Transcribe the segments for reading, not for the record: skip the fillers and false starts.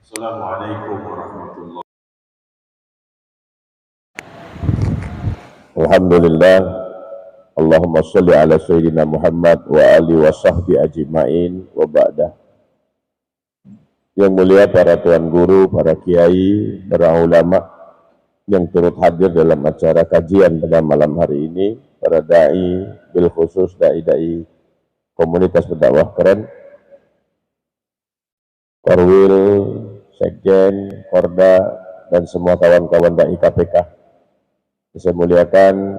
Assalamualaikum warahmatullahi Alhamdulillah, Allahumma sholli ala sayyidina Muhammad wa ali wa sahbi ajma'in wa ba'dah. Yang mulia para tuan guru, para kiai, para ulama yang turut hadir dalam acara kajian pada malam hari ini, para da'i, bil khusus da'i-da'i komunitas berdakwah keren, Korwil, Sekjen, Korda, dan semua kawan-kawan da'i KPK. Saya muliakan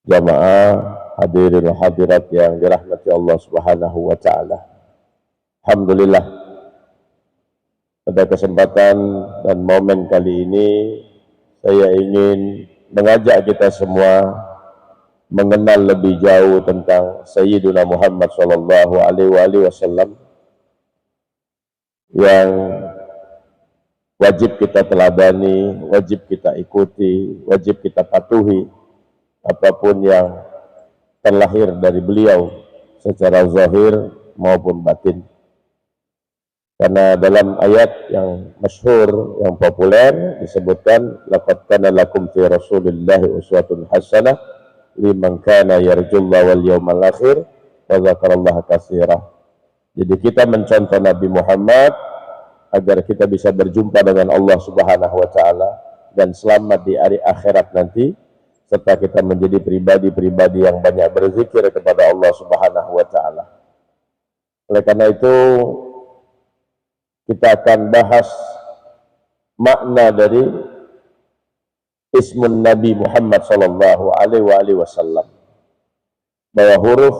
jamaah hadirin hadirat yang dirahmati Allah Subhanahu wa taala. Alhamdulillah, pada kesempatan dan momen kali ini saya ingin mengajak kita semua mengenal lebih jauh tentang Sayyiduna Muhammad sallallahu alaihi wasallam yang wajib kita teladani, wajib kita ikuti, wajib kita patuhi apapun yang terlahir dari beliau secara zahir maupun batin. Karena dalam ayat yang masyhur, yang populer disebutkan laqad kana lakum fi Rasulillahi uswatun hasanah liman kana yarjullaha wal yawmal akhir wa dzakarallaha katsira. Jadi kita mencontoh Nabi Muhammad agar kita bisa berjumpa dengan Allah Subhanahu wa taala dan selamat di hari akhirat nanti, serta kita menjadi pribadi-pribadi yang banyak berzikir kepada Allah Subhanahu wa taala. Oleh karena itu kita akan bahas makna dari ismun Nabi Muhammad sallallahu alaihi wasallam. Bahwa huruf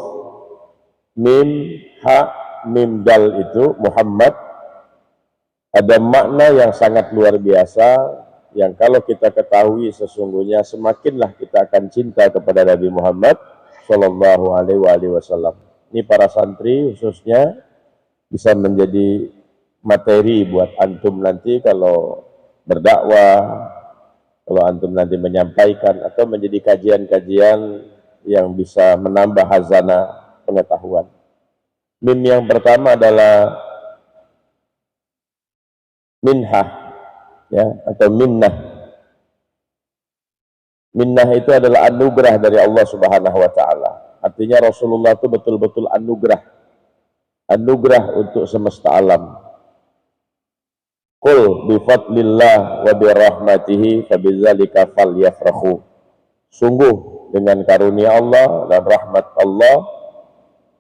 mim, ha, mim, dal itu Muhammad ada makna yang sangat luar biasa, yang kalau kita ketahui sesungguhnya semakinlah kita akan cinta kepada Nabi Muhammad sallallahu alaihi wasallam. Ini para santri khususnya bisa menjadi materi buat antum nanti kalau berdakwah, kalau antum nanti menyampaikan atau menjadi kajian-kajian yang bisa menambah hazanah pengetahuan. Mim yang pertama adalah minhah, ya, atau minnah. Minnah itu adalah anugerah dari Allah Subhanahu wa taala. Artinya Rasulullah itu betul-betul anugerah. Anugerah untuk semesta alam. Qul bi fadlillah wa bi rahmatihi fabidzalika falyafrahu. Sungguh dengan karunia Allah dan rahmat Allah,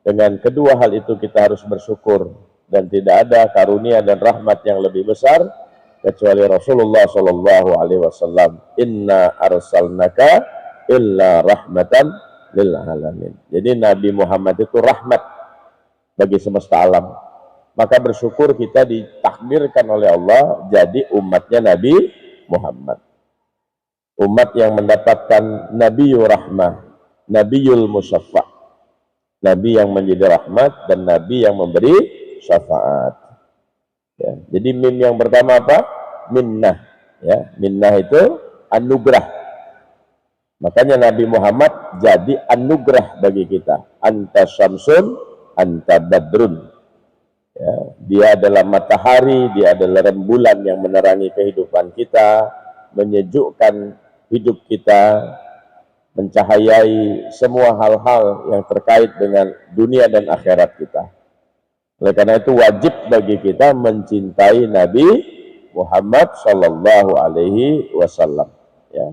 dengan kedua hal itu kita harus bersyukur. Dan tidak ada karunia dan rahmat yang lebih besar kecuali Rasulullah sallallahu alaihi wasallam. Inna arsalnaka illa rahmatan lil alamin. Jadi Nabi Muhammad itu rahmat bagi semesta alam. Maka bersyukur kita ditakdirkan oleh Allah jadi umatnya Nabi Muhammad. Umat yang mendapatkan Nabiyur Rahmah, Nabiyul Musaffa. Nabi yang menjadi rahmat dan Nabi yang memberi syafaat. Ya, jadi mim yang pertama apa? Minnah. Ya, minnah itu anugerah. Makanya Nabi Muhammad jadi anugerah bagi kita. Anta syamsun, anta badrun. Ya, dia adalah matahari, dia adalah rembulan yang menerangi kehidupan kita, menyejukkan hidup kita, mencahayai semua hal-hal yang terkait dengan dunia dan akhirat kita. Oleh karena itu wajib bagi kita mencintai Nabi Muhammad sallallahu alaihi wasallam. Ya.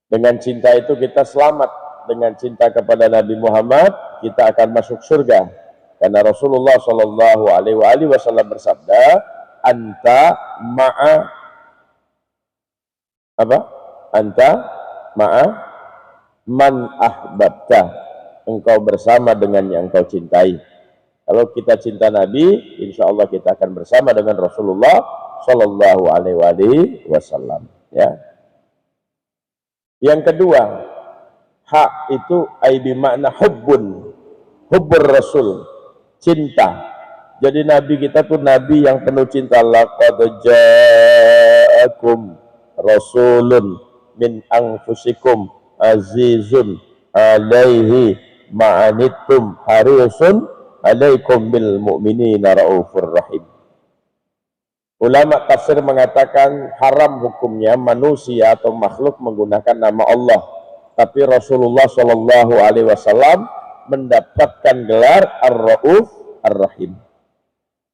Dengan cinta itu kita selamat. Dengan cinta kepada Nabi Muhammad kita akan masuk surga. Karena Rasulullah sallallahu alaihi wasallam bersabda, "Anta ma'a apa? Anta ma'a man ahbabta." Engkau bersama dengan yang engkau cintai. Kalau kita cinta Nabi, insya Allah kita akan bersama dengan Rasulullah Sallallahu Alaihi Wasallam. Ya. Yang kedua, hak itu aibi makna hubbun, hubbur Rasul, cinta. Jadi Nabi kita tuh Nabi yang penuh cinta. Laqad ja'akum rasulun min anfusikum azizun alaihi ma'anittum harisun alaikum bil mu'minina raufur rahim. Ulama tafsir mengatakan haram hukumnya manusia atau makhluk menggunakan nama Allah. Tapi Rasulullah Shallallahu Alaihi Wasallam mendapatkan gelar Ar-Rauf Ar-Rahim.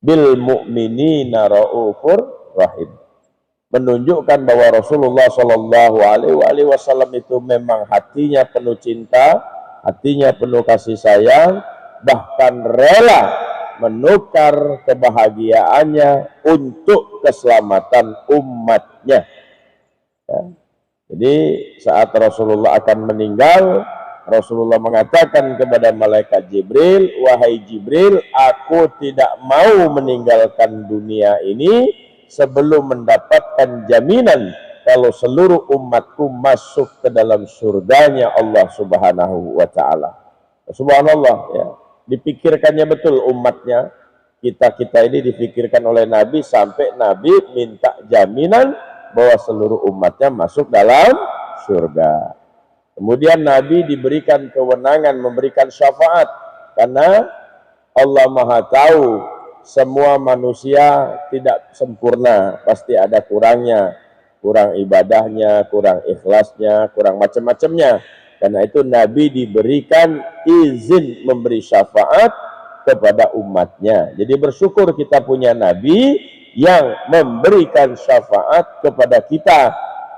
Bil mu'minina raufur rahim. Menunjukkan bahwa Rasulullah Shallallahu Alaihi Wasallam itu memang hatinya penuh cinta, hatinya penuh kasih sayang, bahkan rela menukar kebahagiaannya untuk keselamatan umatnya. Ya. Jadi saat Rasulullah akan meninggal, Rasulullah mengatakan kepada malaikat Jibril, wahai Jibril, aku tidak mau meninggalkan dunia ini sebelum mendapatkan jaminan kalau seluruh umatku masuk ke dalam surganya Allah Subhanahu wa Ta'ala. Subhanallah, ya. Dipikirkannya betul umatnya, kita ini dipikirkan oleh Nabi sampai Nabi minta jaminan bahwa seluruh umatnya masuk dalam surga. Kemudian Nabi diberikan kewenangan memberikan syafaat karena Allah Maha tahu semua manusia tidak sempurna, pasti ada kurangnya, kurang ibadahnya, kurang ikhlasnya, kurang macam-macamnya. Karena itu Nabi diberikan izin memberi syafaat kepada umatnya. Jadi bersyukur kita punya Nabi yang memberikan syafaat kepada kita.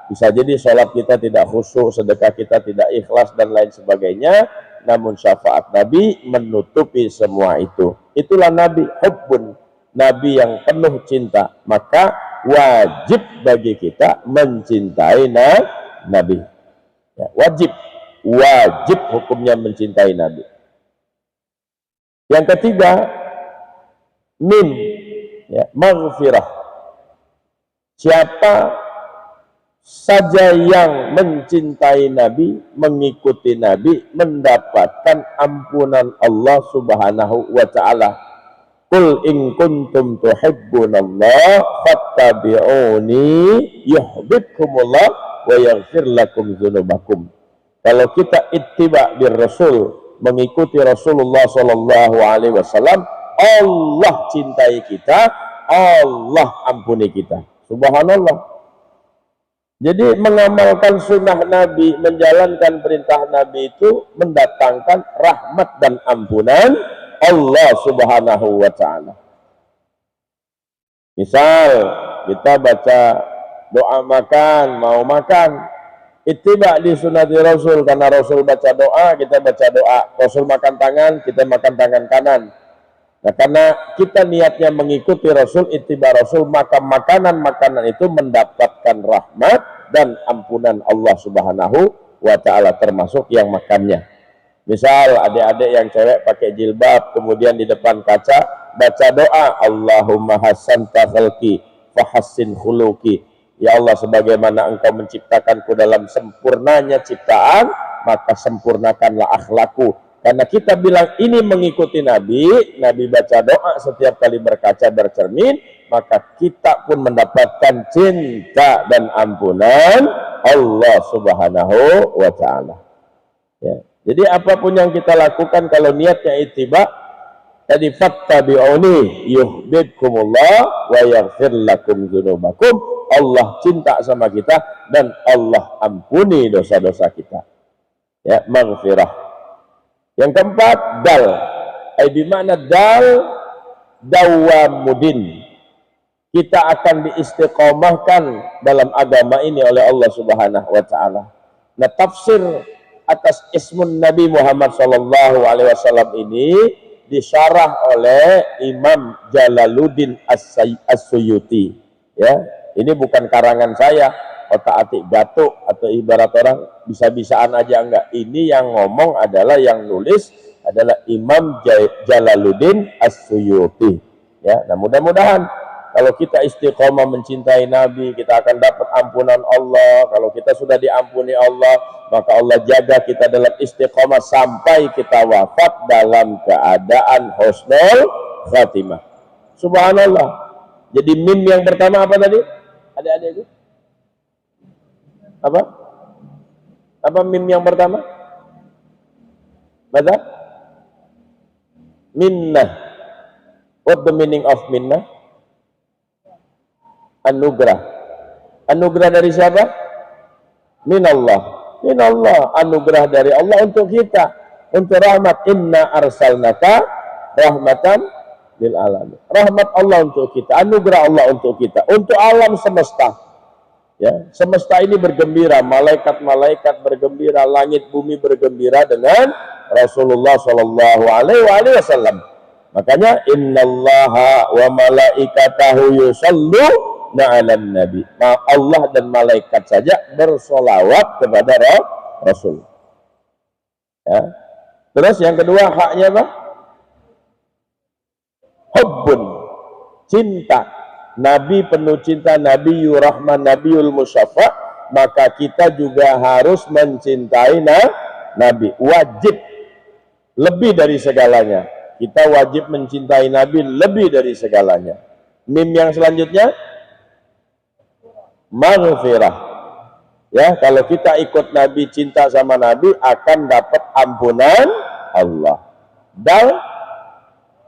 Bisa jadi sholat kita tidak khusyuk, sedekah kita tidak ikhlas dan lain sebagainya. Namun syafaat Nabi menutupi semua itu. Itulah Nabi hubbun, Nabi yang penuh cinta. Maka wajib bagi kita mencintai Nabi. Ya, wajib hukumnya mencintai Nabi. Yang ketiga, ya, maghfirah. Siapa saja yang mencintai Nabi, mengikuti Nabi, mendapatkan ampunan Allah Subhanahu wa Ta'ala. Qul in kuntum tuhibbunallah fattabi'uni yuhibbukumullah wa yaghfir lakum dzunubakum. Kalau kita ittiba bir Rasul, mengikuti Rasulullah Shallallahu Alaihi Wasallam, Allah cintai kita, Allah ampuni kita. Subhanallah. Jadi mengamalkan sunnah Nabi, menjalankan perintah Nabi itu mendatangkan rahmat dan ampunan Allah Subhanahu wa Ta'ala. Misal kita baca doa makan, mau makan, ittiba di sunnati Rasul, karena Rasul baca doa, kita baca doa. Rasul makan tangan, kita makan tangan kanan. Nah, karena kita niatnya mengikuti Rasul, ittiba Rasul, maka makanan-makanan itu mendapatkan rahmat dan ampunan Allah Subhanahu wa Ta'ala, termasuk yang makannya. Misal adik-adik yang cewek pakai jilbab, kemudian di depan kaca baca doa, Allahumma hasanta khalqi fahassin khuluqi. Ya Allah, sebagaimana engkau menciptakanku dalam sempurnanya ciptaan, maka sempurnakanlah akhlakku. Karena kita bilang ini mengikuti Nabi, Nabi baca doa setiap kali berkaca bercermin, maka kita pun mendapatkan cinta dan ampunan Allah Subhanahu wa Ta'ala. Ya. Jadi apapun yang kita lakukan kalau niatnya ittiba, tadi fattabi'uni yuhibbukumullah wa yaghfir lakum dzunubakum. Allah cinta sama kita dan Allah ampuni dosa-dosa kita. Ya, maghfirah. Yang keempat, dal. Di mana dal? Dawamudin. Kita akan diistiqomahkan dalam agama ini oleh Allah Subhanahu wa Ta'ala. Nah, tafsir atas ismun Nabi Muhammad sallallahu alaihi wasallam ini disyarah oleh Imam Jalaluddin As-Suyuti. Ya, ini bukan karangan saya, otak-atik gatuk atau ibarat orang bisa-bisaan aja, enggak. Ini yang ngomong adalah, yang nulis adalah Imam Jalaluddin As-Suyuti. Ya, nah mudah-mudahan kalau kita istiqomah mencintai Nabi, kita akan dapat ampunan Allah. Kalau kita sudah diampuni Allah, maka Allah jaga kita dalam istiqomah sampai kita wafat dalam keadaan husnul khatimah. Subhanallah. Jadi mim yang pertama apa tadi? Adik-adik itu? Apa? Apa mim yang pertama? Baca? Minnah. What the meaning of minnah? Anugerah. Anugerah dari siapa? Minallah. Minallah, anugerah dari Allah untuk kita, untuk rahmat. Inna arsalnaka rahmatan lil alamin. Rahmat Allah untuk kita, anugerah Allah untuk kita, untuk alam semesta. Ya, semesta ini bergembira, malaikat-malaikat bergembira, langit bumi bergembira dengan Rasulullah Shallallahu Alaihi Wasallam. Makanya innallaha wa malaikatahu yusalluna 'alan nabi. Allah dan malaikat saja bersolawat kepada Rasul. Ya. Terus yang kedua haknya apa? Hubbun, cinta. Nabi penuh cinta, Nabiyur Rahman, Nabiyul Musyafa, maka kita juga harus mencintai Nabi. Wajib, lebih dari segalanya. Kita wajib mencintai Nabi lebih dari segalanya. Mim yang selanjutnya, maghfirah. Ya, kalau kita ikut Nabi, cinta sama Nabi, akan dapat ampunan Allah.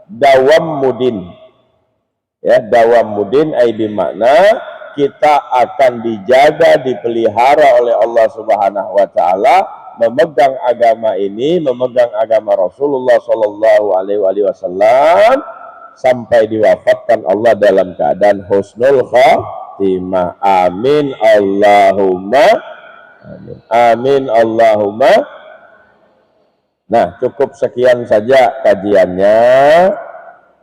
Dawam mudin. Ya, dawam mudin ai bimakna kita akan dijaga, dipelihara oleh Allah Subhanahu wa taala, memegang agama ini, memegang agama Rasulullah Shallallahu Alaihi Wasallam sampai diwafatkan Allah dalam keadaan husnul khatimah. Amin Allahumma amin. Amin Allahumma. Nah, cukup sekian saja kajiannya.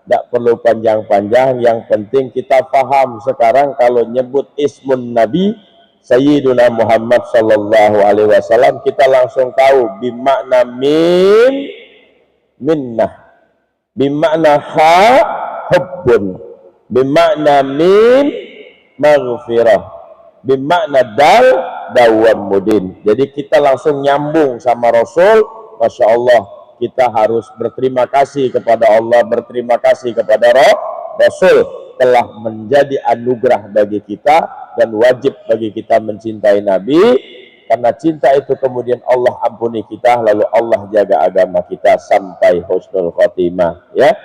Tidak perlu panjang-panjang, yang penting kita paham sekarang kalau nyebut ismun Nabi Sayyiduna Muhammad Sallallahu Alaihi Wasallam, kita langsung tahu bimakna minnah, bimakna hubbun, bimakna maghfirah, bimakna dawam mudin. Jadi kita langsung nyambung sama Rasul. Masya Allah, kita harus berterima kasih kepada Allah, berterima kasih kepada Rasul telah menjadi anugerah bagi kita, dan wajib bagi kita mencintai Nabi, karena cinta itu kemudian Allah ampuni kita, lalu Allah jaga agama kita sampai husnul khotimah. Ya,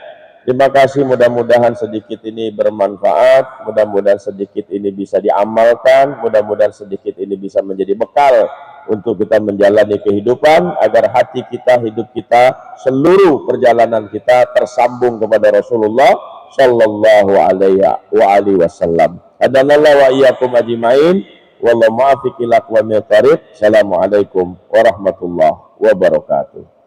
terima kasih, mudah-mudahan sedikit ini bermanfaat, mudah-mudahan sedikit ini bisa diamalkan, mudah-mudahan sedikit ini bisa menjadi bekal untuk kita menjalani kehidupan, agar hati kita, hidup kita, seluruh perjalanan kita tersambung kepada Rasulullah Sallallahu Alaihi Wasallam. Adanallahu wa iyyakum ajmain. Wallahu muwaffiq ila aqwamit thariq. Assalamualaikum warahmatullahi wabarakatuh.